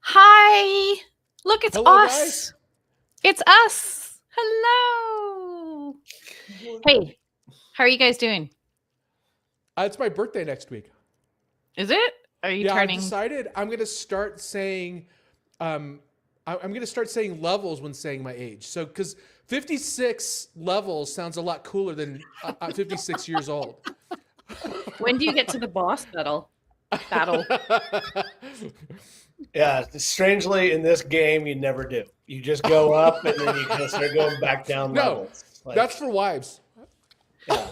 Hi! Look, it's Hello, us. guys. It's us. Hello. Hey, how are you guys doing? It's my birthday next week. Is it? Are you Yeah, turning? I've decided I'm going to start saying, I'm going to start saying levels when saying my age. So, because 56 levels sounds a lot cooler than 56 years old. When do you get to the boss battle? Yeah, strangely, in this game, you never do. You just go up and then you kind of start going back down No, levels. Like, that's for wives. yeah.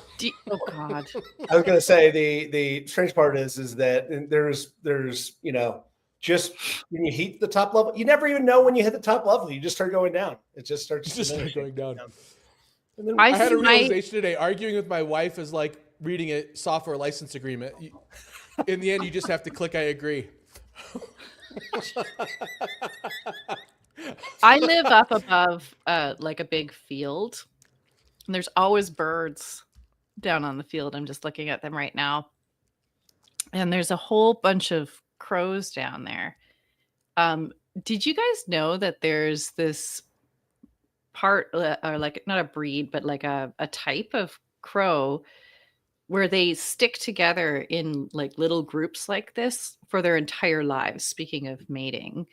Oh God. I was going to say the strange part is that there's just when you hit the top level, you never even know when you hit the top level. You just start going down. It just starts Going down. And then I had a realization today. Arguing with my wife is like reading a software license agreement. In the end, you just have to click I agree. I live up above like a big field, and there's always birds down on the field. I'm just looking at them right now, and there's a whole bunch of crows down there. Did you guys know that there's this part, or like not a breed, but like a type of crow where they stick together in like little groups like this for their entire lives, speaking of mating,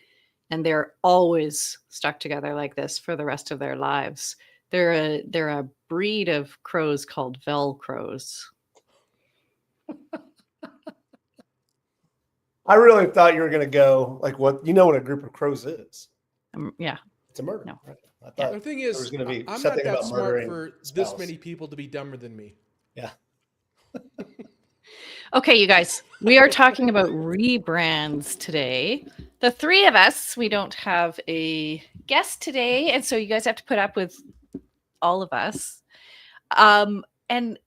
and they're always stuck together like this for the rest of their lives. They're a breed of crows called velcrows. I really thought you were going to go like what a group of crows is. Yeah. It's a murder. No. Right? I thought The thing is, going to be I'm not something that about smart for murdering this spouse. many people to be dumber than me. Yeah. Okay, you guys, we are talking about rebrands today. The three of us, we don't have a guest today, and so you guys have to put up with all of us. And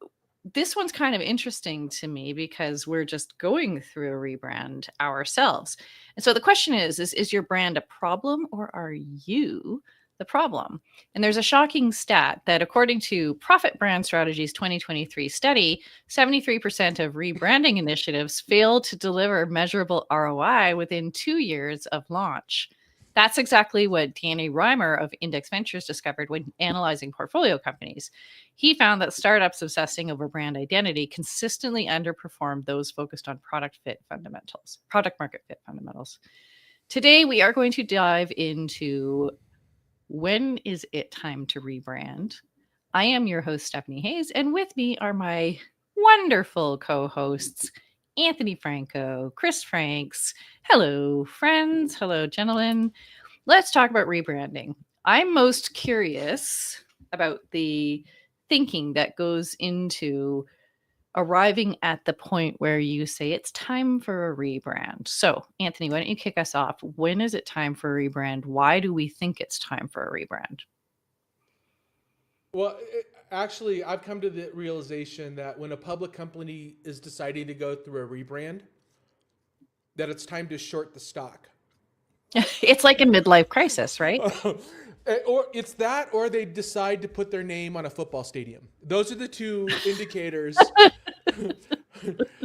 this one's kind of interesting to me because we're just going through a rebrand ourselves. And so the question is your brand a problem or are you the problem? And there's a shocking stat that according to Profit Brand Strategies 2023 study, 73% of rebranding initiatives fail to deliver measurable ROI within 2 years of launch. That's exactly what Danny Reimer of Index Ventures discovered when analyzing portfolio companies. He found that startups obsessing over brand identity consistently underperformed those focused on product market fit fundamentals. Today, we are going to dive into when is it time to rebrand. I am your host, Stephanie Hayes, and with me are my wonderful co-hosts, Anthony Franco, Chris Franks. Hello, friends. Hello, gentlemen. Let's talk about rebranding. I'm most curious about the thinking that goes into arriving at the point where you say it's time for a rebrand. So, Anthony, why don't you kick us off? When is it time for a rebrand? Why do we think it's time for a rebrand? Well, actually, I've come to the realization that when a public company is deciding to go through a rebrand, that it's time to short the stock. It's like a midlife crisis, right? Or it's that, or they decide to put their name on a football stadium. Those are the two indicators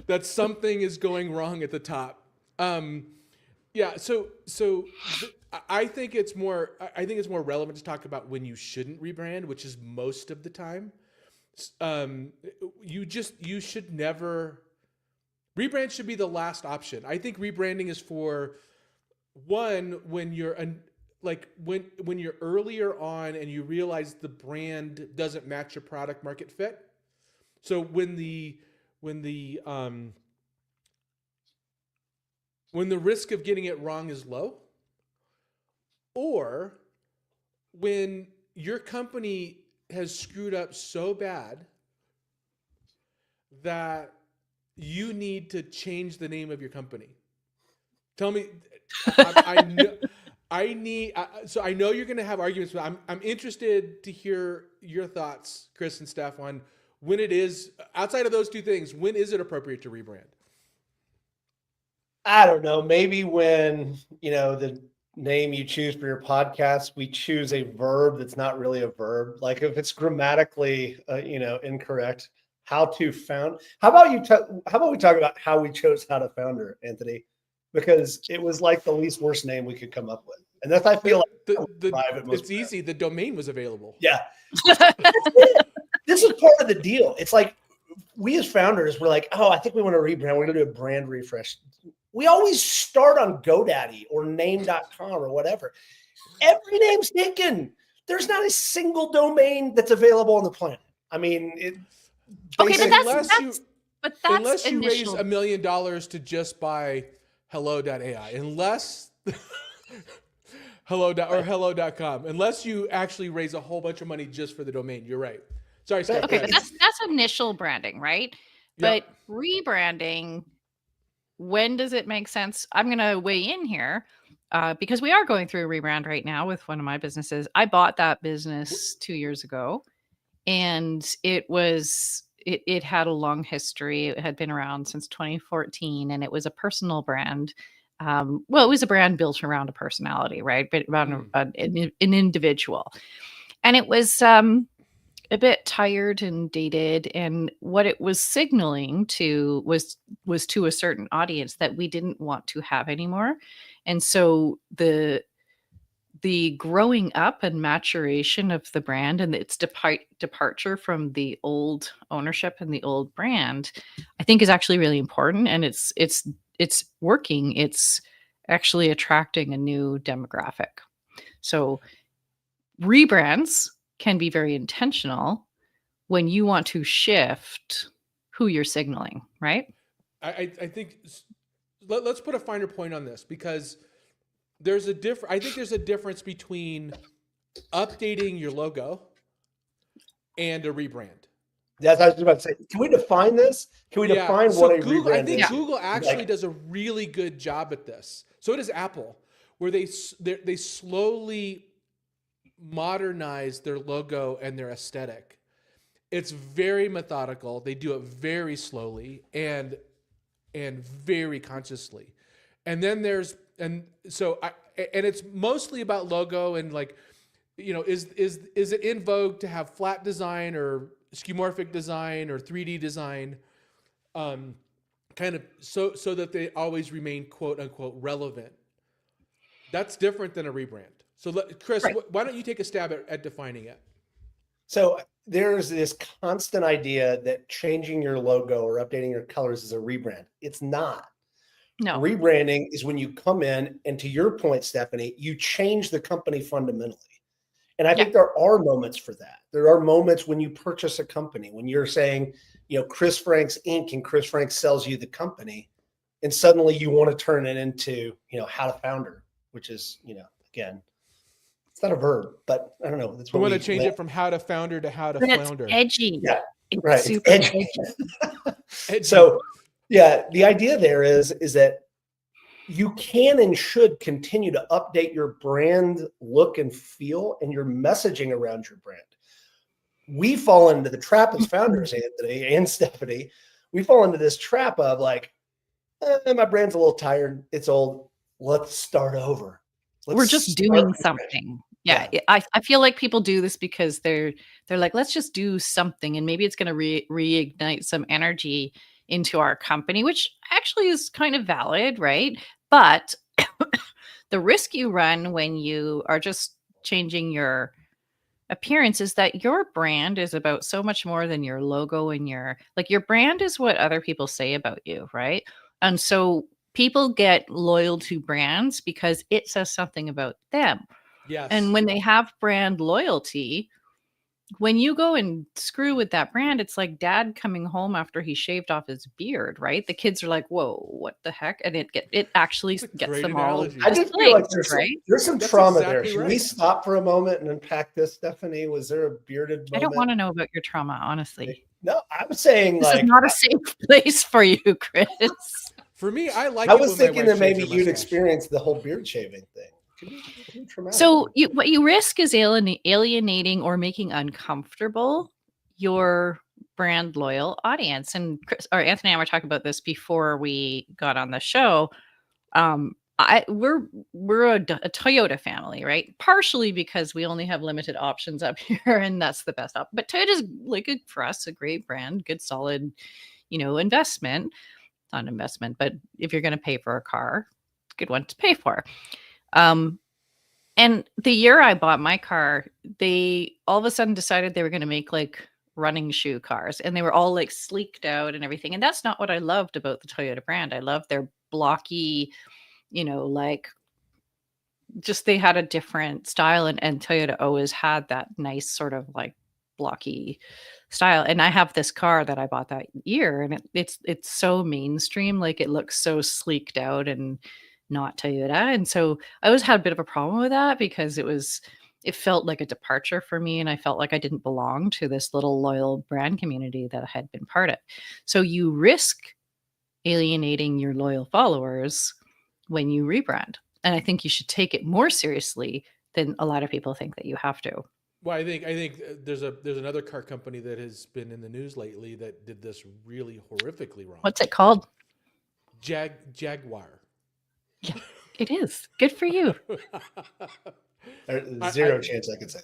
that something is going wrong at the top. I think it's more relevant to talk about when you shouldn't rebrand, which is most of the time. You should never rebrand. Should be the last option. I think rebranding is for one when you're when you're earlier on and you realize the brand doesn't match your product market fit. So when the risk of getting it wrong is low, or when your company has screwed up so bad that you need to change the name of your company. Tell me, so I know you're going to have arguments, but I'm interested to hear your thoughts, Chris and Steph, on when it is, outside of those two things, when is it appropriate to rebrand? I don't know. Maybe when, the name you choose for your podcast, we choose a verb that's not really a verb. Like if it's grammatically, incorrect, how to found. How about we talk about how we chose How to Founder, Anthony? Because it was like the least worst name we could come up with. And that's, I feel like it's easy. The domain was available. Yeah. This is part of the deal. It's like we as founders, we're like, oh, I think we want to rebrand. We're going to do a brand refresh. We always start on GoDaddy or name.com or whatever. Every name's taken. There's not a single domain that's available on the planet. I mean, okay, but that's unless you raise initial. $1 million to just buy hello.ai, unless hello.com, unless you actually raise a whole bunch of money just for the domain. You're right. Sorry, Scott. Okay, but that's initial branding, right? Yep. But rebranding, when does it make sense? I'm going to weigh in here because we are going through a rebrand right now with one of my businesses. I bought that business 2 years ago, and it had a long history. It had been around since 2014, and it was a personal brand. Well, it was a brand built around a personality, right? But around an individual. And it was a bit tired and dated, and what it was signaling to was to a certain audience that we didn't want to have anymore. And so the growing up and maturation of the brand and its departure from the old ownership and the old brand, I think, is actually really important, and it's working. It's actually attracting a new demographic. So rebrands can be very intentional when you want to shift who you're signaling, right? I think let's put a finer point on this, because there's a difference between updating your logo and a rebrand. That's what I was about to say. Can we define this? Can we define what a Google, rebrand I think is? Google actually does a really good job at this. So does Apple, where they slowly modernize their logo and their aesthetic. It's very methodical. They do it very slowly and very consciously. And then it's mostly about logo and, like, is it in vogue to have flat design or skeuomorphic design or 3D design, kind of so that they always remain quote unquote relevant. That's different than a rebrand. So Chris, right. Why don't you take a stab at defining it? So there's this constant idea that changing your logo or updating your colors is a rebrand. It's not. No. Rebranding is when you come in, and to your point, Stephanie, you change the company fundamentally. And I think there are moments for that. There are moments when you purchase a company, when you're saying, Chris Franks Inc. and Chris Franks sells you the company, and suddenly you want to turn it into, How to Founder, which is, again, it's not a verb, but I don't know. That's what we want to change it from How to Founder to How to Flounder. It's edgy. Yeah, it's right. Super it's edgy. So, the idea there is that you can and should continue to update your brand look and feel and your messaging around your brand. We fall into the trap as founders, Anthony and Stephanie. We fall into this trap of like, my brand's a little tired. It's old. Let's start over. We're just doing something. Yeah. I feel like people do this because they're like, let's just do something, and maybe it's going to reignite some energy into our company, which actually is kind of valid, right? But the risk you run when you are just changing your appearance is that your brand is about so much more than your logo, and your brand is what other people say about you, right? And so people get loyal to brands because it says something about them. Yes. And when they have brand loyalty, when you go and screw with that brand, it's like dad coming home after he shaved off his beard, right? The kids are like, whoa, what the heck? And it actually gets them analogy. all. I just feel like there's some That's trauma exactly there. Should right. we stop for a moment and unpack this, Stephanie? Was there a bearded moment? I don't want to know about your trauma, honestly. No, I'm saying this is not a safe place for you, Chris. For me, I was thinking that maybe you'd experience the whole beard shaving thing. So what you risk is alienating or making uncomfortable your brand loyal audience. And Chris, or Anthony and I were talking about this before we got on the show. We're a Toyota family, right? Partially because we only have limited options up here, and that's the best option. But Toyota's like for us a great brand, good solid, investment. Not an investment, but if you're going to pay for a car, it's a good one to pay for. And the year I bought my car, they all of a sudden decided they were going to make like running shoe cars, and they were all like sleeked out and everything. And that's not what I loved about the Toyota brand. I loved their blocky, like just they had a different style, and Toyota always had that nice sort of like blocky style. And I have this car that I bought that year, and it's so mainstream, like it looks so sleeked out and not Toyota. And so I always had a bit of a problem with that because it felt like a departure for me, and I felt like I didn't belong to this little loyal brand community that I had been part of. So you risk alienating your loyal followers when you rebrand. And I think you should take it more seriously than a lot of people think that you have to. Well, I think there's another car company that has been in the news lately that did this really horrifically wrong. What's it called? Jaguar. Yeah, it is. Good for you. There's zero chance I could say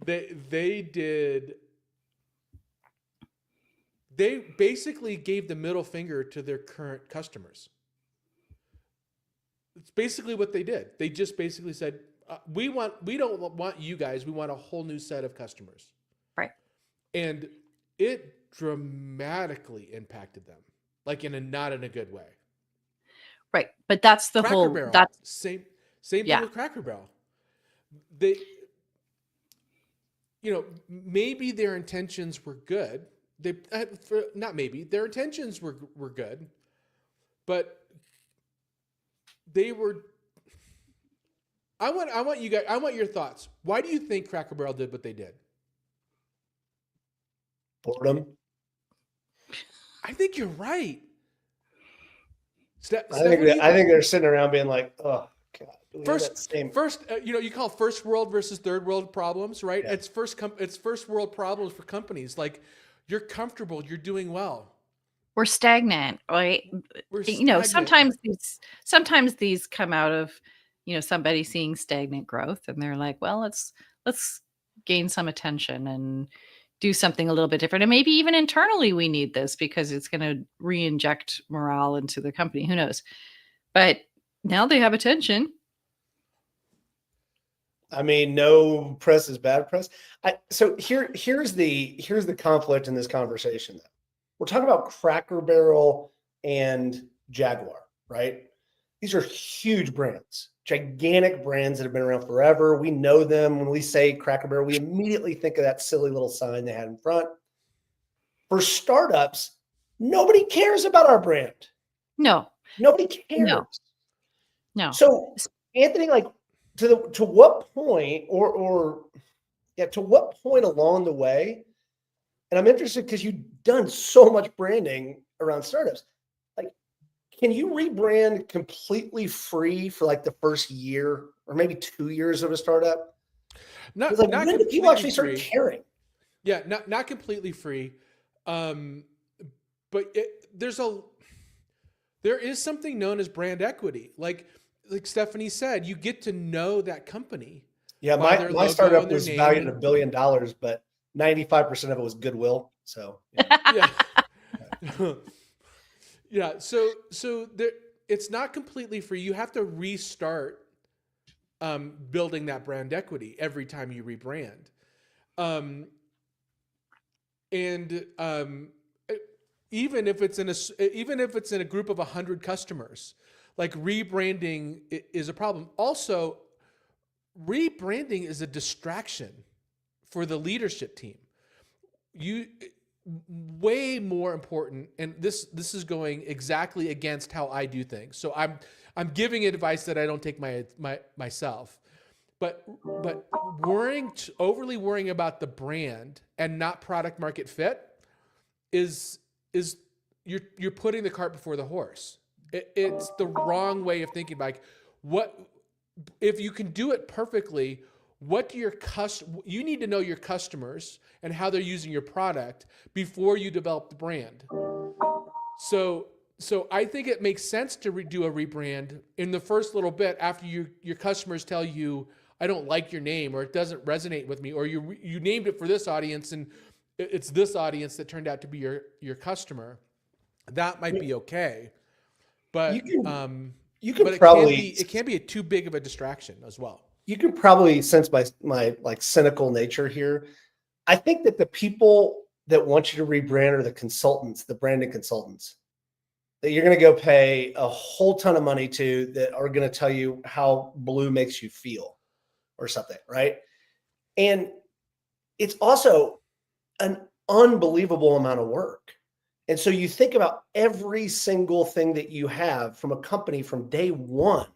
that. They basically gave the middle finger to their current customers. It's basically what they did. They just basically said, we don't want you guys. We want a whole new set of customers. Right. And it dramatically impacted them, like not in a good way. Right. But that's the Cracker whole, Barrel, that's same thing with Cracker Barrel. They, maybe their intentions were good. Their intentions were good, but they were. I want you guys. I want your thoughts. Why do you think Cracker Barrel did what they did? Boredom. I think you're right. I think they're sitting around being like, oh God. You call first world versus third world problems, right? Yeah. It's first world problems for companies. Like, you're comfortable, you're doing well. We're stagnant, right? Sometimes these come out of, somebody seeing stagnant growth, and they're like, well, let's gain some attention and do something a little bit different. And maybe even internally we need this because it's going to re-inject morale into the company. Who knows? But now they have attention. I mean, no press is bad press. So here's the conflict in this conversation. We're talking about Cracker Barrel and Jaguar, right? These are huge brands, gigantic brands that have been around forever. We know them. When we say Cracker Barrel, we immediately think of that silly little sign they had in front. For startups, nobody cares about our brand. No. Nobody cares. No. So, Anthony, like, to what point to what point along the way, and I'm interested because you've done so much branding around startups, like, can you rebrand completely free for like the first year or maybe 2 years of a startup? Not when do people actually start caring? Yeah, not completely free. But there is something known as brand equity. Like Stephanie said, you get to know that company. Yeah, my startup was valued at $1 billion, but 95% of it was goodwill. So yeah. Yeah. So there, it's not completely free. You have to restart building that brand equity every time you rebrand. Even if it's in a group of 100 customers, like, rebranding is a problem. Also, rebranding is a distraction for the leadership team. Way more important, and this is going exactly against how I do things. So I'm giving advice that I don't take myself. But overly worrying about the brand and not product market fit is you're putting the cart before the horse. It's the wrong way of thinking. Like, what if you can do it perfectly? what do you need to know your customers and how they're using your product before you develop the brand. So I think it makes sense to do a rebrand in the first little bit after your customers tell you, I don't like your name, or it doesn't resonate with me, or you named it for this audience and it's this audience that turned out to be your customer. That might be okay, but you can but probably it can't be too big of a distraction as well. You can probably sense my like cynical nature here. I think that the people that want you to rebrand are the consultants, the branding consultants that you're going to go pay a whole ton of money to, that are going to tell you how blue makes you feel or something, right? And it's also an unbelievable amount of work. And so you think about every single thing that you have from a company from day one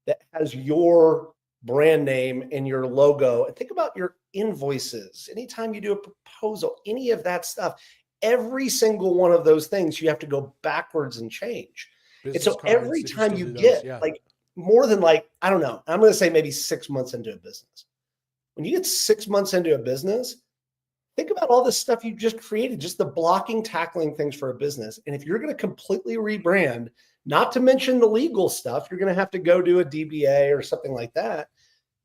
that has your brand name and your logo. And think about your invoices. Anytime you do a proposal, any of that stuff, every single one of those things, you have to go backwards and change. Business and so cards, every if you time still you do those, get yeah. like more than like, I don't know, I'm going to say maybe 6 months into a business. When you get 6 months into a business, think about all this stuff you just created, just the blocking, tackling things for a business. And if you're going to completely rebrand, not to mention the legal stuff, you're going to have to go do a DBA or something like that.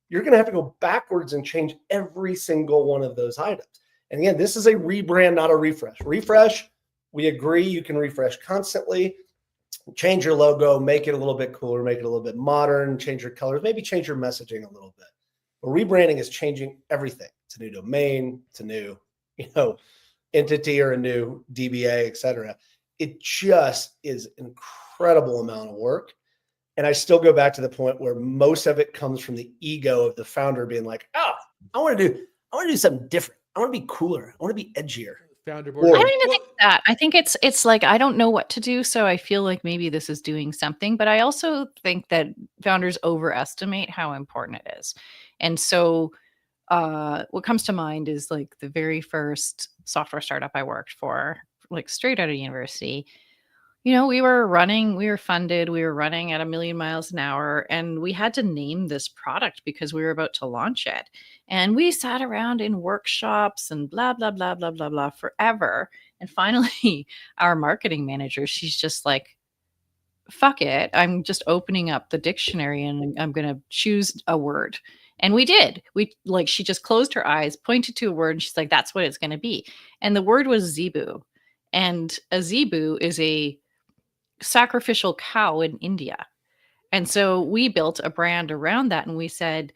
You're going to have to go backwards and change every single one of those items. And again, this is a rebrand, not a refresh. Refresh, we agree, you can refresh constantly, change your logo, make it a little bit cooler, make it a little bit modern, change your colors, maybe change your messaging a little bit. But rebranding is changing everything. It's a new domain, it's a new, entity or a new DBA, et cetera. It just is an incredible amount of work. And I still go back to the point where most of it comes from the ego of the founder being like, oh, I want to do something different. I want to be cooler. I want to be edgier. Founder board. I don't even think that. I think it's like, I don't know what to do, so I feel like maybe this is doing something. But I also think that founders overestimate how important it is. And so what comes to mind is like the very first software startup I worked for, like straight out of university. We were funded, we were running at 1,000,000 miles an hour, and we had to name this product because we were about to launch it. And we sat around in workshops and blah, blah, blah, blah, blah, blah forever. And finally, our marketing manager, she's just like, fuck it. I'm just opening up the dictionary and I'm going to choose a word. And we did. She just closed her eyes, pointed to a word, and she's like, that's what it's going to be. And the word was zebu. And a zebu is a sacrificial cow in India. And so we built a brand around that, and we said,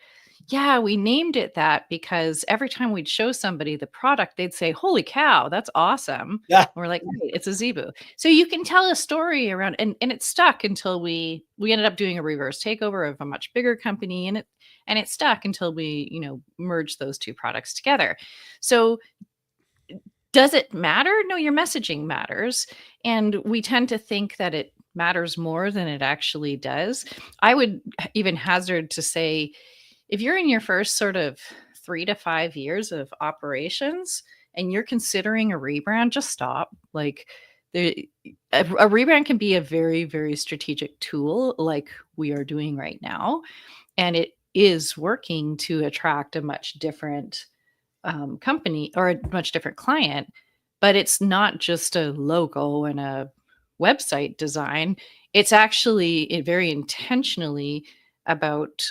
yeah, we named it that because every time we'd show somebody the product, they'd say, holy cow, that's awesome. Yeah. And we're like, right, it's a zebu. So you can tell a story around, and it stuck until we ended up doing a reverse takeover of a much bigger company, and it stuck until we, merged those two products together. So does it matter? No, your messaging matters. And we tend to think that it matters more than it actually does. I would even hazard to say, if you're in your first sort of 3 to 5 years of operations and you're considering a rebrand, just stop. Like a rebrand can be a very, very strategic tool like we are doing right now. And it is working to attract a much different company or a much different client, but it's not just a logo and a website design. It's actually very intentionally about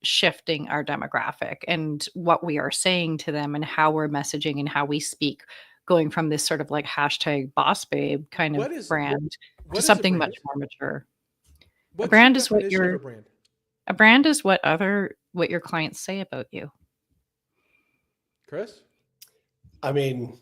shifting our demographic and what we are saying to them and how we're messaging and how we speak, going from this sort of like hashtag boss babe kind of brand to something much more mature. What's a brand your is what definition your of a brand? A brand is what your clients say about you. Chris? I mean,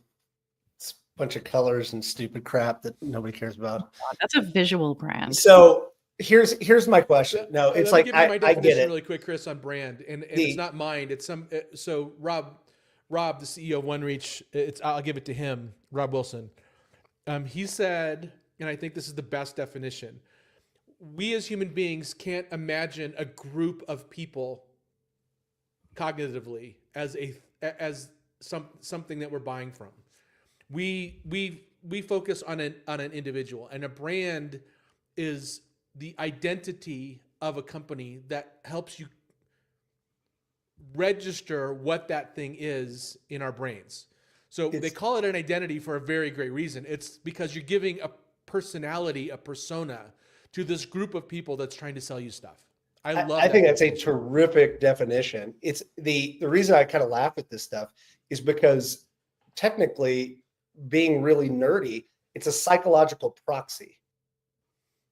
it's a bunch of colors and stupid crap that nobody cares about. That's a visual brand. So here's my question. No, it's Let me like, give you my I definition get it. really quick, Chris, on brand. And it's not mine. It's so Rob, the CEO of OneReach, I'll give it to him, Rob Wilson. He said, and I think this is the best definition, we as human beings can't imagine a group of people cognitively as something that we're buying from. We focus on an individual, and a brand is the identity of a company that helps you register what that thing is in our brains. So they call it an identity for a very great reason. It's because you're giving a personality, a persona to this group of people that's trying to sell you stuff. I think that's a terrific definition. It's the reason I kind of laugh at this stuff is because technically, being really nerdy, it's a psychological proxy.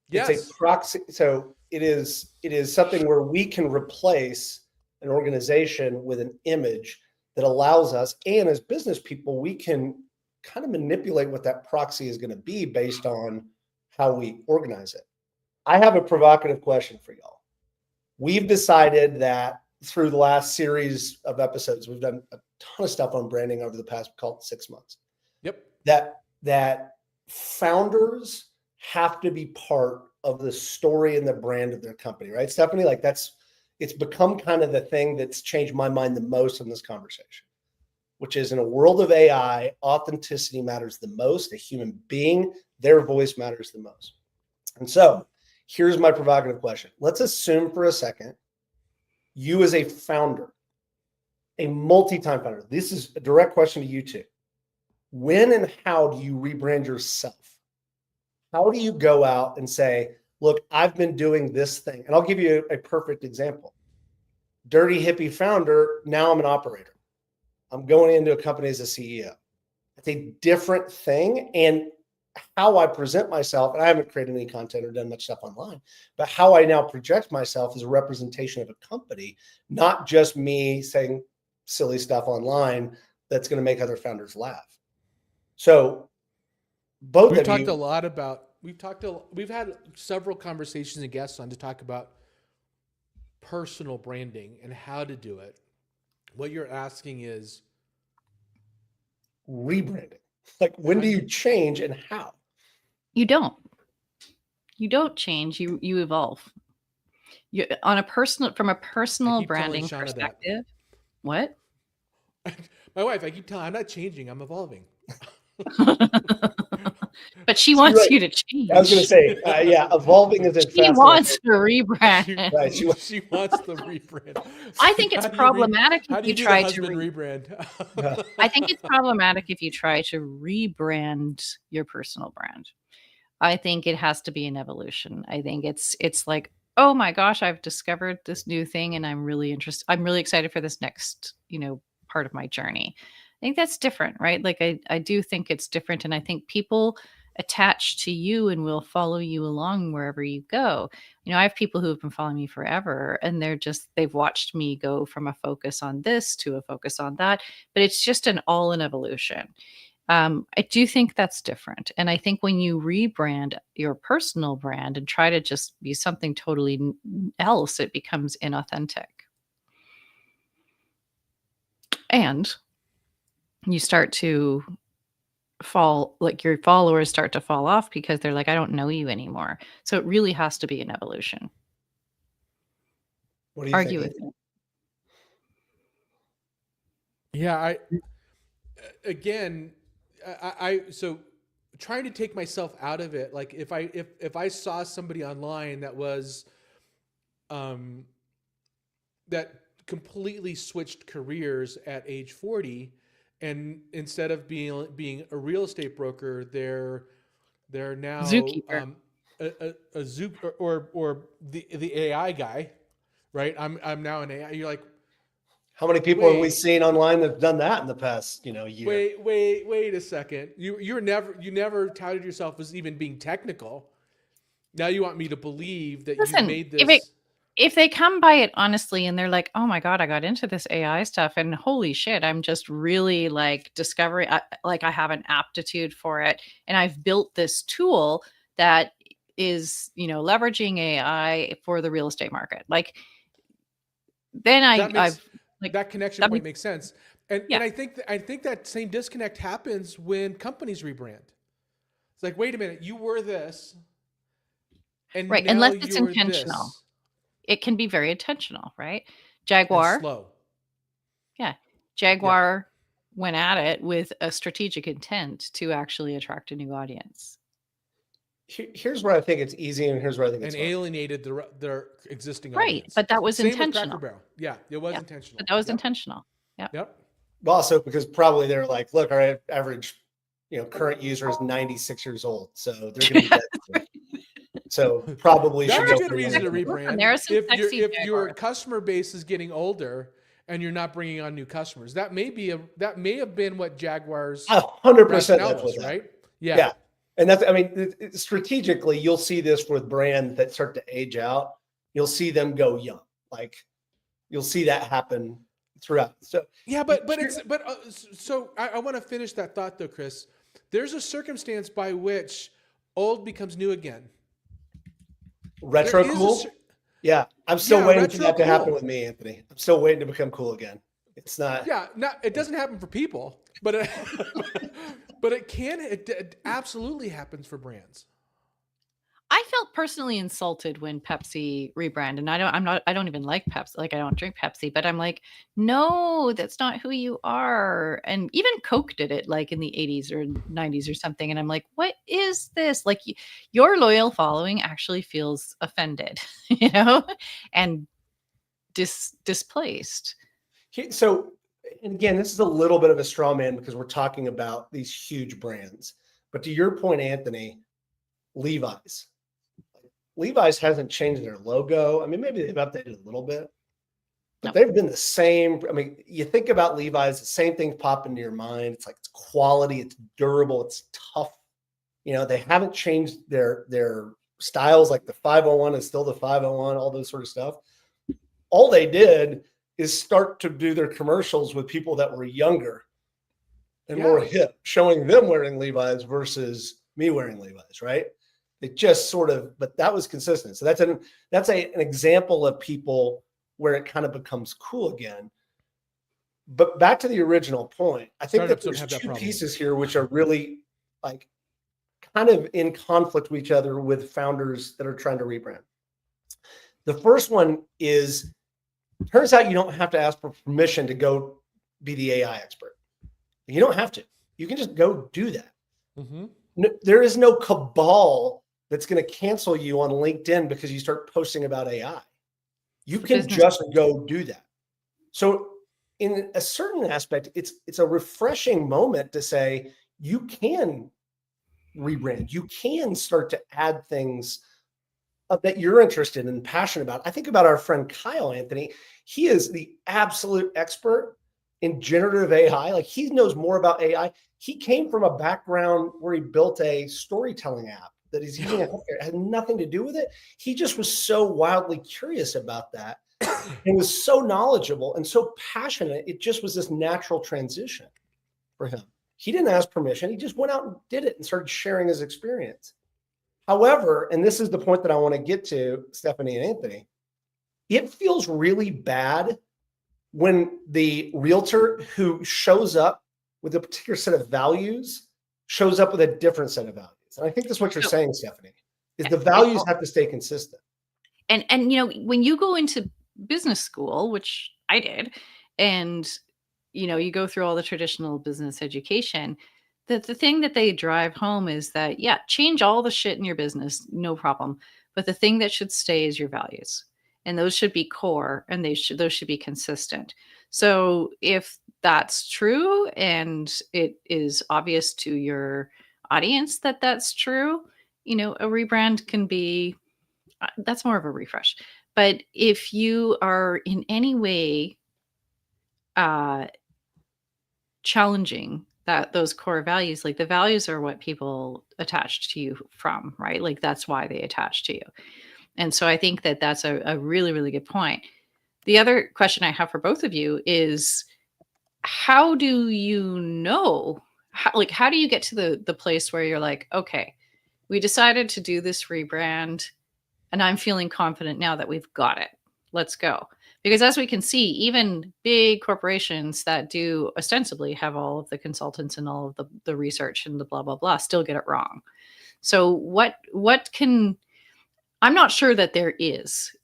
Yes. It's a proxy. So it is something where we can replace an organization with an image that allows us, and as business people, we can kind of manipulate what that proxy is going to be based on how we organize it. I have a provocative question for y'all. We've decided that through the last series of episodes, we've done a ton of stuff on branding over the past, call it 6 months. Yep. That founders have to be part of the story and the brand of their company, right, Stephanie? Like it's become kind of the thing that's changed my mind the most in this conversation, which is in a world of AI, authenticity matters the most. A human being, their voice matters the most. And so here's my provocative question. Let's assume for a second, you as a founder, a multi-time founder, this is a direct question to you two. When and how do you rebrand yourself? How do you go out and say, look, I've been doing this thing? And I'll give you a perfect example. Dirty hippie founder, now I'm an operator. I'm going into a company as a CEO. It's a different thing. And how I present myself, and I haven't created any content or done much stuff online, but how I now project myself is a representation of a company, not just me saying silly stuff online that's going to make other founders laugh. So both we've of talked you, a lot about, we've had several conversations and guests on to talk about personal branding and how to do it. What you're asking is rebranding. Like, when do you change and how? You don't change, you evolve. You from a personal branding perspective. What? My wife, I keep telling her, I'm not changing, I'm evolving. But she wants you to change. I was going to say, yeah, evolving is she wants to rebrand. Right, she wants the rebrand. So I think it's problematic if you try to rebrand. I think it's problematic if you try to rebrand your personal brand. I think it has to be an evolution. I think it's like, oh my gosh, I've discovered this new thing and I'm really interested. I'm really excited for this next, part of my journey. I think that's different, right? Like I do think it's different. And I think people attach to you and will follow you along wherever you go. I have people who have been following me forever and they've watched me go from a focus on this to a focus on that, but it's just an evolution. I do think that's different. And I think when you rebrand your personal brand and try to just be something totally else, it becomes inauthentic. And you start to fall, like your followers start to fall off because they're like, I don't know you anymore. So it really has to be an evolution. What do you argue think? with me? Yeah, so trying to take myself out of it. Like if I saw somebody online that was, that completely switched careers at age 40, and instead of being a real estate broker, they're now Zookeeper. a zoo or the AI guy, right? I'm now an AI. You're like, how many people have we seen online that've done that in the past, year? Wait a second. You never touted yourself as even being technical. Now you want me to believe that you made this. If they come by it honestly and they're like, oh my God, I got into this AI stuff and holy shit, I'm just really like discovering, like I have an aptitude for it. And I've built this tool that is, leveraging AI for the real estate market. Like then that connection point makes sense. And I think that same disconnect happens when companies rebrand. It's like, wait a minute, you were this. And right. Now unless it's you're intentional. This. It can be very intentional, right? Jaguar. And slow. Yeah. Jaguar went at it with a strategic intent to actually attract a new audience. Here's where I think it's easy, and here's where I think it's and hard. alienated their existing Right, audience. but that was Same with Cracker intentional. Barrel. Yeah, it was Yeah, intentional. but that was Yep. intentional. Yeah. Yep. Well, also because probably they're like, look, our average, current user is 96 years old, so they're going to be dead soon. So probably should That's go a good for reason to younger. rebrand. There are some If sexy your Jaguars. customer base is getting older and you're not bringing on new customers, that may have been what Jaguar's 100% rationale that's was, what right? Yeah. And that's, I mean, strategically, you'll see this with brands that start to age out. You'll see them go young. Like you'll see that happen throughout. So Yeah, so I want to finish that thought though, Chris. There's a circumstance by which old becomes new again. retro There is cool. Yeah. I'm still waiting for retro that to happen cool. with me, Anthony. I'm still waiting to become cool again. It's not. Yeah, it doesn't happen for people, but it absolutely happens for brands. I felt personally insulted when Pepsi rebranded. And I don't even like Pepsi. Like I don't drink Pepsi, but I'm like, no, that's not who you are. And even Coke did it like in the 80s or 90s or something. And I'm like, what is this? Like your loyal following actually feels offended, and displaced. So, and again, this is a little bit of a straw man because we're talking about these huge brands. But to your point, Anthony, Levi's hasn't changed their logo. I mean, maybe they've updated a little bit, but they've been the same. I mean, you think about Levi's, the same things pop into your mind. It's like it's quality, it's durable, it's tough. They haven't changed their styles. Like the 501 is still the 501, all those sort of stuff. All they did is start to do their commercials with people that were younger and more hip, showing them wearing Levi's versus me wearing Levi's, right? It just sort of, but that was consistent. So that's an example of people where it kind of becomes cool again. But back to the original point, I think that there's two pieces here which are really like kind of in conflict with each other with founders that are trying to rebrand. The first one is, turns out you don't have to ask for permission to go be the AI expert. You don't have to. You can just go do that. Mm-hmm. There is no cabal that's going to cancel you on LinkedIn because you start posting about AI. You can just go do that. So in a certain aspect, it's a refreshing moment to say you can rebrand. You can start to add things that you're interested in and passionate about. I think about our friend Kyle, Anthony. He is the absolute expert in generative AI. Like he knows more about AI. He came from a background where he built a storytelling app that he's using. It had nothing to do with it. He just was so wildly curious about that and was so knowledgeable and so passionate. It just was this natural transition for him. He didn't ask permission. He just went out and did it and started sharing his experience. However, and this is the point that I want to get to, Stephanie and Anthony, it feels really bad when the realtor who shows up with a particular set of values shows up with a different set of values. And I think that's what you're saying, Stephanie, is the values have to stay consistent. And when you go into business school, which I did, and you go through all the traditional business education, the thing that they drive home is that, change all the shit in your business, no problem. But the thing that should stay is your values. And those should be core, and those should be consistent. So if that's true and it is obvious to your audience that that's true, a rebrand can be, that's more of a refresh. But if you are in any way challenging those core values, like the values are what people attach to you from, right? Like that's why they attach to you. And so I think that that's a really, really good point. The other question I have for both of you is, how do you know, how do you get to the place where you're like, okay, we decided to do this rebrand and I'm feeling confident now that we've got it. Let's go. Because as we can see, even big corporations that do ostensibly have all of the consultants and all of the research and the blah, blah, blah, still get it wrong. So I'm not sure that there is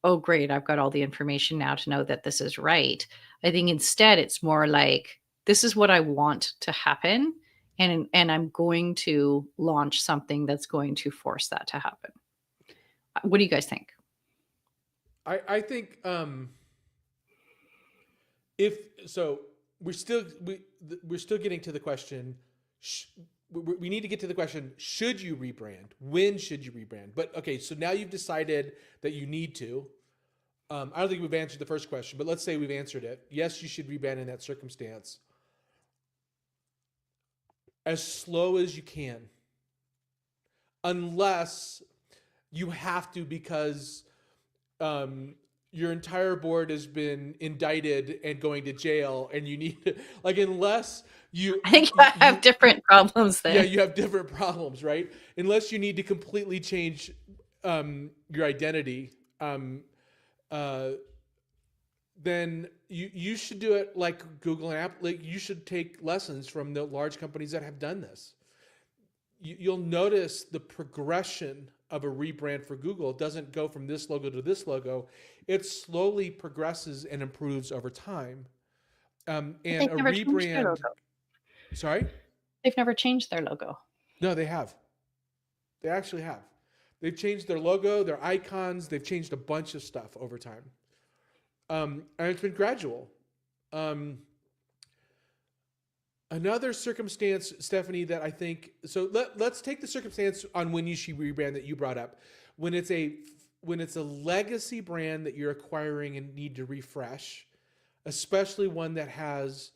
oh, great, I've got all the information now to know that this is right. I think instead it's more like, this is what I want to happen. and I'm going to launch something that's going to force that to happen. What do you guys think? I think if so, we're still getting to the question. We need to get to the question: should you rebrand? When should you rebrand? But okay, so now you've decided that you need to. I don't think we've answered the first question, but let's say we've answered it. Yes, you should rebrand in that circumstance. As slow as you can, unless you have to because your entire board has been indicted and going to jail, and you need to, like, unless you, I think I have different problems there. Yeah, you have different problems, right? Unless you need to completely change your identity, then you should do it like Google and Apple. Like, you should take lessons from the large companies that have done this. You'll notice the progression of a rebrand for Google. It doesn't go from this logo to this logo. It slowly progresses and improves over time. And a rebrand. Sorry? They've never changed their logo. No, they have. They actually have. They've changed their logo, their icons. They've changed a bunch of stuff over time. And it's been gradual. Another circumstance, Stephanie, that I think, so let's take the circumstance on when you should rebrand that you brought up. When it's a legacy brand that you're acquiring and need to refresh, especially one that has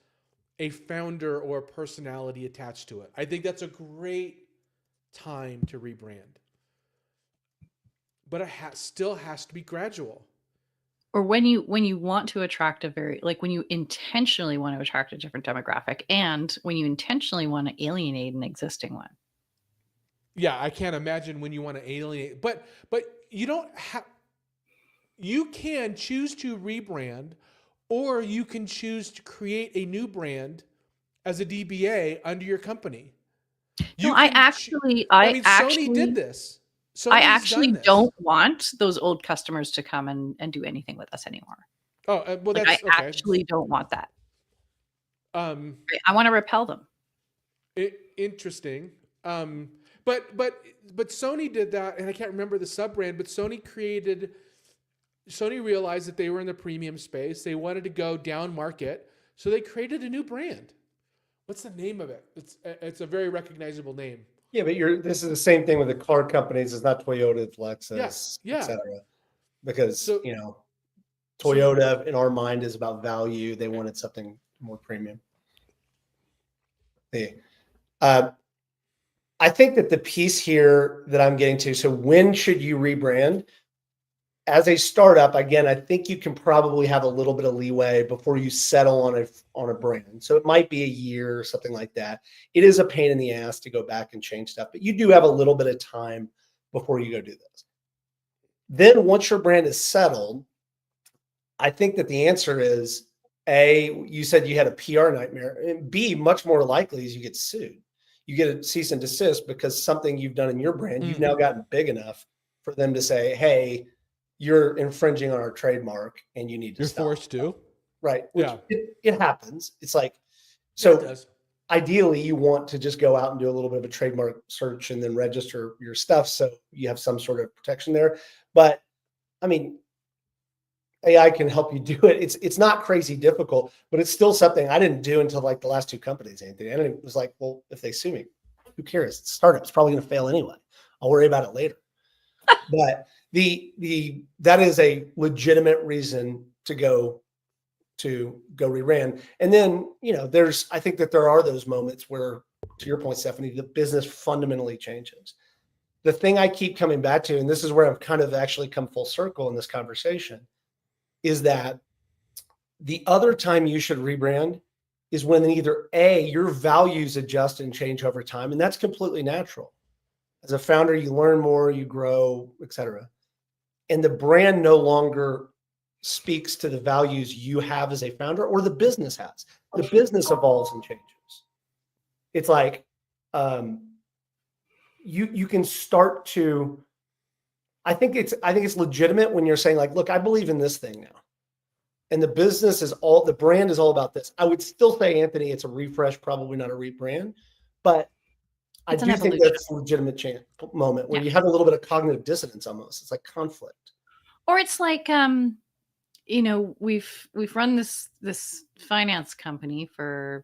a founder or a personality attached to it. I think that's a great time to rebrand. But it still has to be gradual. Or when you want to attract when you intentionally want to attract a different demographic, and when you intentionally want to alienate an existing one. Yeah, I can't imagine when you want to alienate, but you don't have. You can choose to rebrand, or you can choose to create a new brand as a DBA under your company. I actually Sony did this. I actually don't want those old customers to come and do anything with us anymore. Oh, well, that's I actually don't want that. I want to repel them. Interesting. But Sony did that, and I can't remember the sub brand, but Sony realized that they were in the premium space. They wanted to go down market, so they created a new brand. What's the name of it? It's a very recognizable name. Yeah, but this is the same thing with the car companies. It's not Toyota, it's Lexus, etc. Because Toyota, in our mind, is about value. They wanted something more premium. I think that the piece here that I'm getting to, so when should you rebrand? As a startup, again, I think you can probably have a little bit of leeway before you settle on a brand. So it might be a year or something like that. It is a pain in the ass to go back and change stuff, but you do have a little bit of time before you go do this. Then once your brand is settled, I think that the answer is A, you said you had a PR nightmare, and B, much more likely is you get sued. You get a cease and desist because something you've done in your brand, you've now gotten big enough for them to say, hey, you're infringing on our trademark and you need to stop. You're forced to. Right. Which it happens. It's like, so ideally you want to just go out and do a little bit of a trademark search and then register your stuff so you have some sort of protection there. But I mean, AI can help you do it. It's not crazy difficult, but it's still something I didn't do until like the last two companies, Anthony. And it was like, well, if they sue me, who cares? It's a startup. It's probably going to fail anyway. I'll worry about it later. But that is a legitimate reason to go rebrand. And then, I think that there are those moments where, to your point, Stephanie, the business fundamentally changes. The thing I keep coming back to, and this is where I've kind of actually come full circle in this conversation, is that the other time you should rebrand is when either A, your values adjust and change over time, and that's completely natural. As a founder, you learn more, you grow, et cetera. And the brand no longer speaks to the values you have as a founder or the business has. The business evolves and changes. It's like you can start to, I think it's legitimate when you're saying like, look, I believe in this thing now. And the brand is all about this. I would still say, Anthony, it's a refresh, probably not a rebrand. But I It's an do think evolution. that's a legitimate moment where you have a little bit of cognitive dissonance almost. It's like conflict. Or it's like, you know, we've run this finance company for,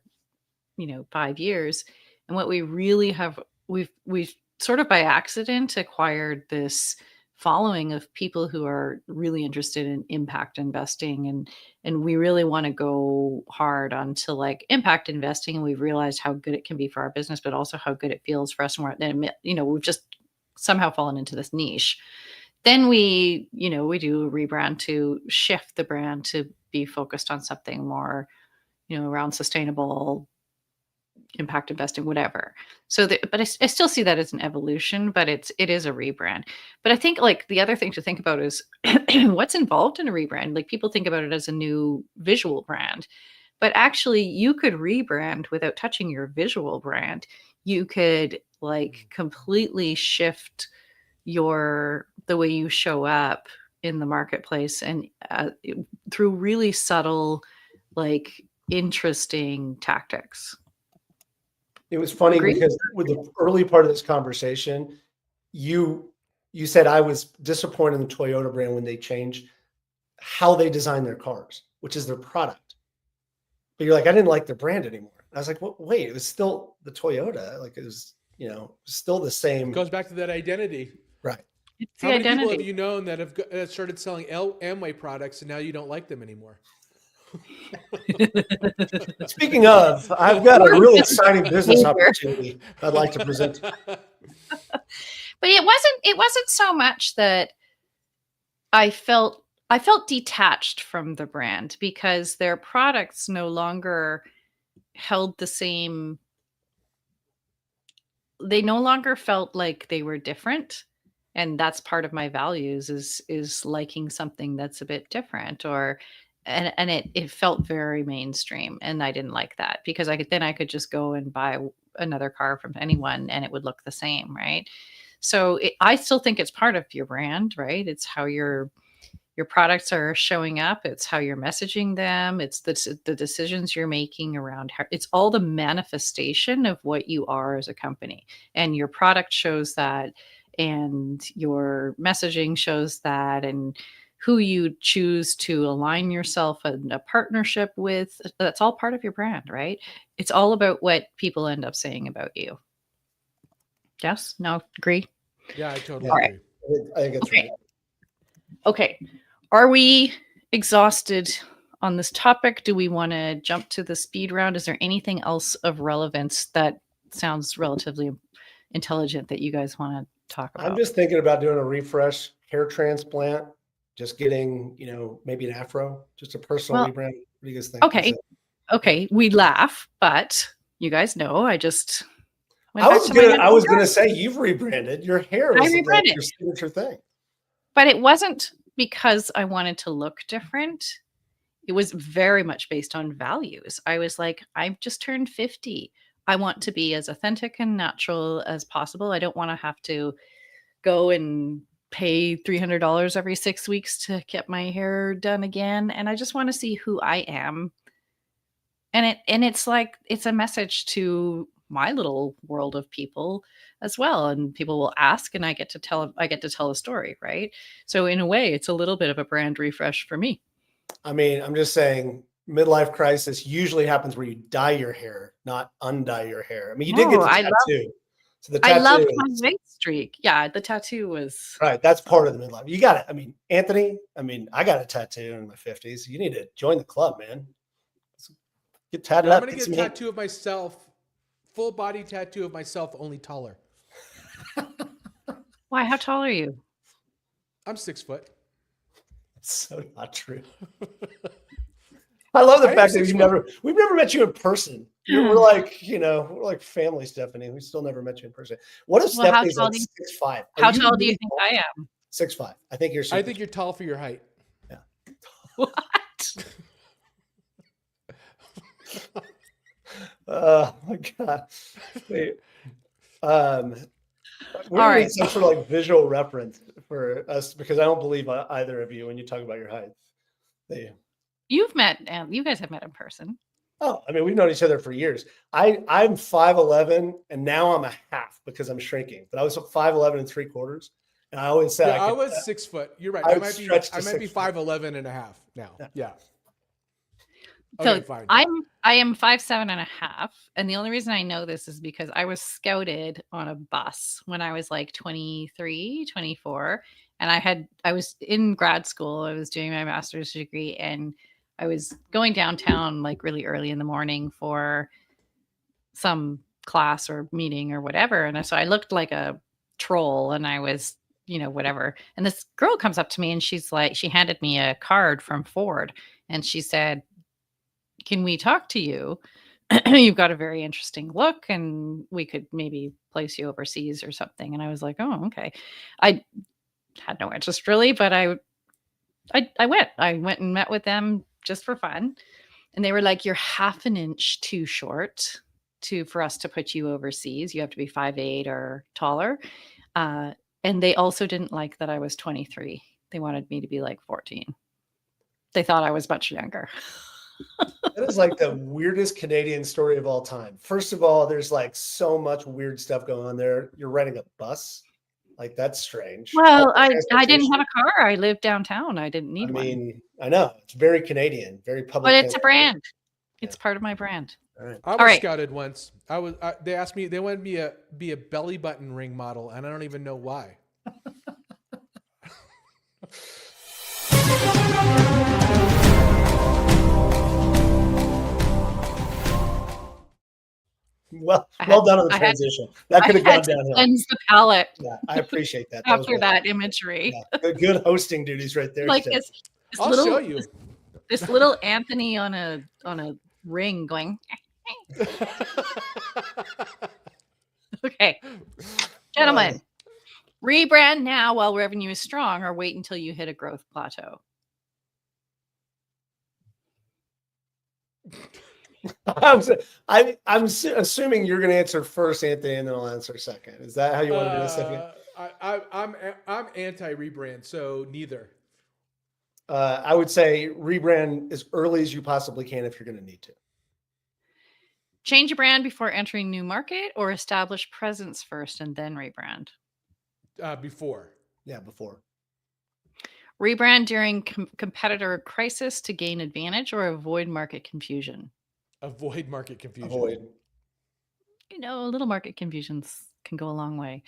you know, 5 years, and what we really have, we've sort of by accident acquired this following of people who are really interested in impact investing, and we really want to go hard onto like impact investing, and we've realized how good it can be for our business, but also how good it feels for us, and you know, we've just somehow fallen into this niche. Then we, you know, we do a rebrand to shift the brand to be focused on something more, you know, around sustainable impact investing, whatever. So, but I still see that as an evolution, but it is a rebrand. But I think like the other thing to think about is what's involved in a rebrand. Like people think about it as a new visual brand, but actually you could rebrand without touching your visual brand. You could like completely shift the way you show up in the marketplace, and through really subtle, like interesting tactics. It was funny Agree? because with the early part of this conversation, you said I was disappointed in the Toyota brand when they changed how they design their cars, which is their product. But you're like, I didn't like their brand anymore. I was like, well, wait, it was still the Toyota. Like it was, you know, still the same. It goes back to that identity. Right. It's How the many people identity. have you known that have started selling Amway products and now you don't like them anymore? Speaking of, I've got a really exciting business opportunity I'd like to present. But it wasn't so much that I felt detached from the brand, because their products no longer held the same, they no longer felt like they were different. And that's part of my values is liking something that's a bit different, or and it felt very mainstream, and I didn't like that, because I could just go and buy another car from anyone and it would look the same, right? So I still think it's part of your brand, right? It's how your products are showing up. It's how you're messaging them. It's the decisions you're making around how, it's all the manifestation of what you are as a company, and your product shows that, and your messaging shows that, and who you choose to align yourself in a partnership with, that's all part of your brand, right? It's all about what people end up saying about you. Yes? No? Agree? Yeah, I totally Yeah. agree. I think it's right. Okay. Are we exhausted on this topic? Do we want to jump to the speed round? Is there anything else of relevance that sounds relatively intelligent that you guys want to talk about? I'm just thinking about doing a refresh hair transplant, just getting, you know, maybe an afro, just a personal rebrand. What do you guys think? Okay. Okay. We laugh, but you guys know I just went I back was to my I was gonna say you've rebranded. Your hair I is like rebranded. your signature thing. But it wasn't because I wanted to look different. It was very much based on values. I was like, I've just turned 50. I want to be as authentic and natural as possible. I don't want to have to go and pay $300 every 6 weeks to get my hair done again. And I just want to see who I am. And it's like, it's a message to my little world of people as well. And people will ask, and I get to tell a story, right? So in a way, it's a little bit of a brand refresh for me. I mean, I'm just saying midlife crisis usually happens where you dye your hair, not undye your hair. I mean, you did get the tattoo. So the tattoo, I loved my white streak. Yeah, the tattoo was right. That's part of the midlife. You got it. I mean, Anthony, I got a tattoo in my 50s. You need to join the club, man. Get tatted up. I'm going to get a tattoo of myself, full body tattoo of myself, only taller. Why? How tall are you? I'm 6 foot. So not true. I love the fact that we've never met you in person. We're like, you know, we're like family, Stephanie. We still never met you in person. What if Stephanie's like 6'5"? How tall do you think I am? 6'5". I think you're. I think you're tall for your height. Yeah. What? Oh my god. Wait. We're All gonna right. need some sort of like visual reference for us, because I don't believe either of you when you talk about your height. You've met, you guys have met in person. Oh, I mean, we've known each other for years. I'm 5'11", and now I'm a half because I'm shrinking. But I was 5'11 and 3/4, and I always said I was 6 foot. You're right. I I might be 5'11 and a half now. Yeah. Okay, So fine. I am 5'7.5", and the only reason I know this is because I was scouted on a bus when I was like 23, 24, and I was in grad school. I was doing my master's degree, and I was going downtown like really early in the morning for some class or meeting or whatever, and so I looked like a troll, and I was, whatever. And this girl comes up to me, and she's like, she handed me a card from Ford, and she said, "Can we talk to you? You've got a very interesting look, and we could maybe place you overseas or something." And I was like, "Oh, okay." I had no interest really, but I went. I went and met with them just for fun, and they were like, "You're half an inch too short for us to put you overseas. You have to be 5'8" or taller." And they also didn't like that I was 23. They wanted me to be like 14. They thought I was much younger. That is like the weirdest Canadian story of all time. First of all, there's like so much weird stuff going on there. You're renting a bus. Like, that's strange. Well, I didn't have a car. I lived downtown. I didn't need one. I know it's very Canadian, very public. But it's a brand. It's part of my brand. All right. I was scouted once. They asked me, they wanted me to be a belly button ring model, and I don't even know why. Well done on the transition. That could have gone downhill. Cleanse the palate. Yeah, I appreciate that. After that imagery. Yeah, good hosting duties right there. Like I'll show you. This little Anthony on a ring going. Okay, gentlemen, rebrand now while revenue is strong, or wait until you hit a growth plateau. I'm assuming you're going to answer first, Anthony, and then I'll answer second. Is that how you want to do this, Stephanie? I'm anti-rebrand, so neither. I would say rebrand as early as you possibly can if you're going to need to. Change your brand before entering new market, or establish presence first and then rebrand? Before. Yeah, before. Rebrand during competitor crisis to gain advantage, or avoid market confusion? Avoid market confusion. Avoid. A little market confusions can go a long way.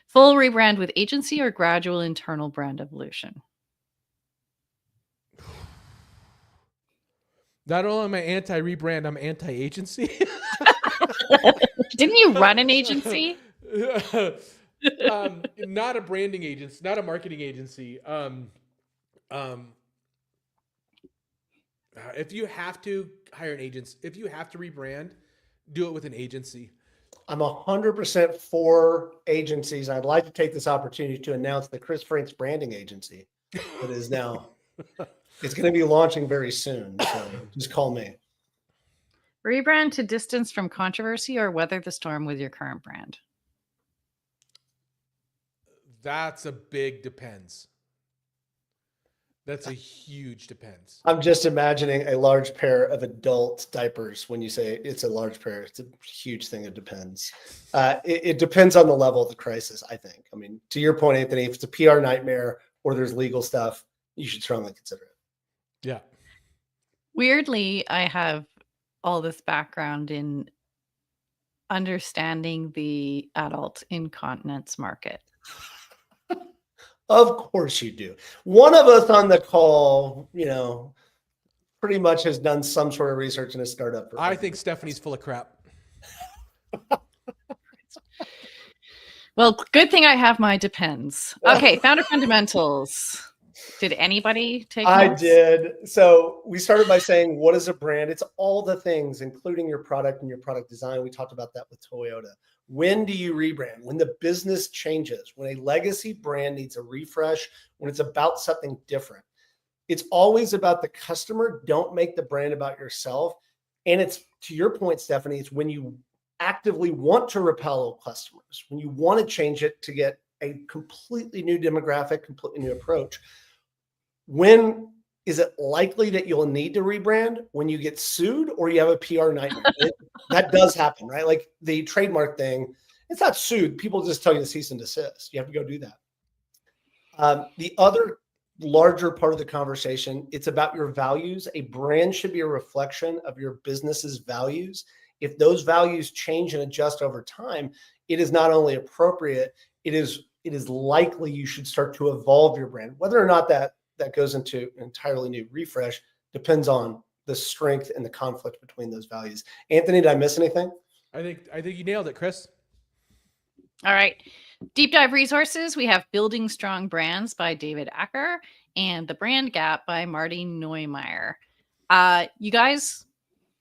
Full rebrand with agency, or gradual internal brand evolution? Not only am I anti-rebrand, I'm anti-agency. Didn't you run an agency? Not a branding agency, not a marketing agency. If you have to hire an agent, if you have to rebrand, do it with an agency. I'm 100% for agencies. I'd like to take this opportunity to announce the Chris Frank's branding agency that is now. It's going to be launching very soon, so just call me. Rebrand to distance from controversy, or weather the storm with your current brand? That's a big depends. That's a huge depends. I'm just imagining a large pair of adult diapers when you say it's a large pair. It's a huge thing. It depends. It depends on the level of the crisis, I think. I mean, to your point, Anthony, if it's a PR nightmare or there's legal stuff, you should strongly consider it. Yeah. Weirdly, I have all this background in understanding the adult incontinence market. Of course you do. One of us on the call, pretty much has done some sort of research in a startup. I think Stephanie's full of crap. Well, good thing I have my depends. Okay, founder fundamentals. Did anybody take notes? I did. So we started by saying, what is a brand? It's all the things, including your product and your product design. We talked about that with Toyota. When do you rebrand? When the business changes, when a legacy brand needs a refresh, when it's about something different. It's always about the customer. Don't make the brand about yourself. And it's, to your point, Stephanie, it's when you actively want to repel customers, when you want to change it to get a completely new demographic, completely new approach. When is it likely that you'll need to rebrand when you get sued or you have a PR nightmare? That does happen, right? Like the trademark thing, it's not sued. People just tell you to cease and desist. You have to go do that. The other larger part of the conversation, it's about your values. A brand should be a reflection of your business's values. If those values change and adjust over time, it is not only appropriate, it is likely you should start to evolve your brand. Whether or not that goes into an entirely new refresh depends on the strength and the conflict between those values. Anthony, did I miss anything? I think you nailed it, Chris. All right. Deep dive resources. We have Building Strong Brands by David Acker and The Brand Gap by Marty Neumeier. You guys,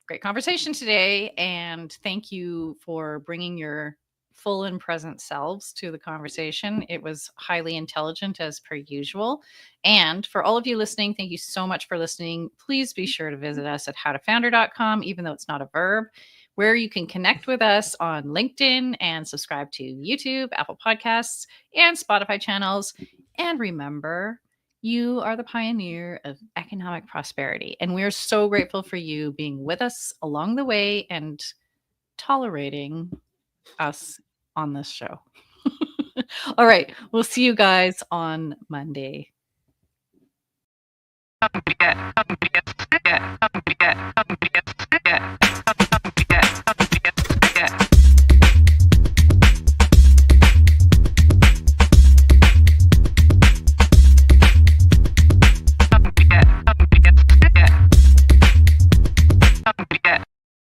great conversation today. And thank you for bringing your full and present selves to the conversation. It was highly intelligent as per usual. And for all of you listening, thank you so much for listening. Please be sure to visit us at howtofounder.com, even though it's not a verb, where you can connect with us on LinkedIn and subscribe to YouTube, Apple Podcasts, and Spotify channels. And remember, you are the pioneer of economic prosperity. And we're so grateful for you being with us along the way and tolerating us on this show. All right. We'll see you guys on Monday.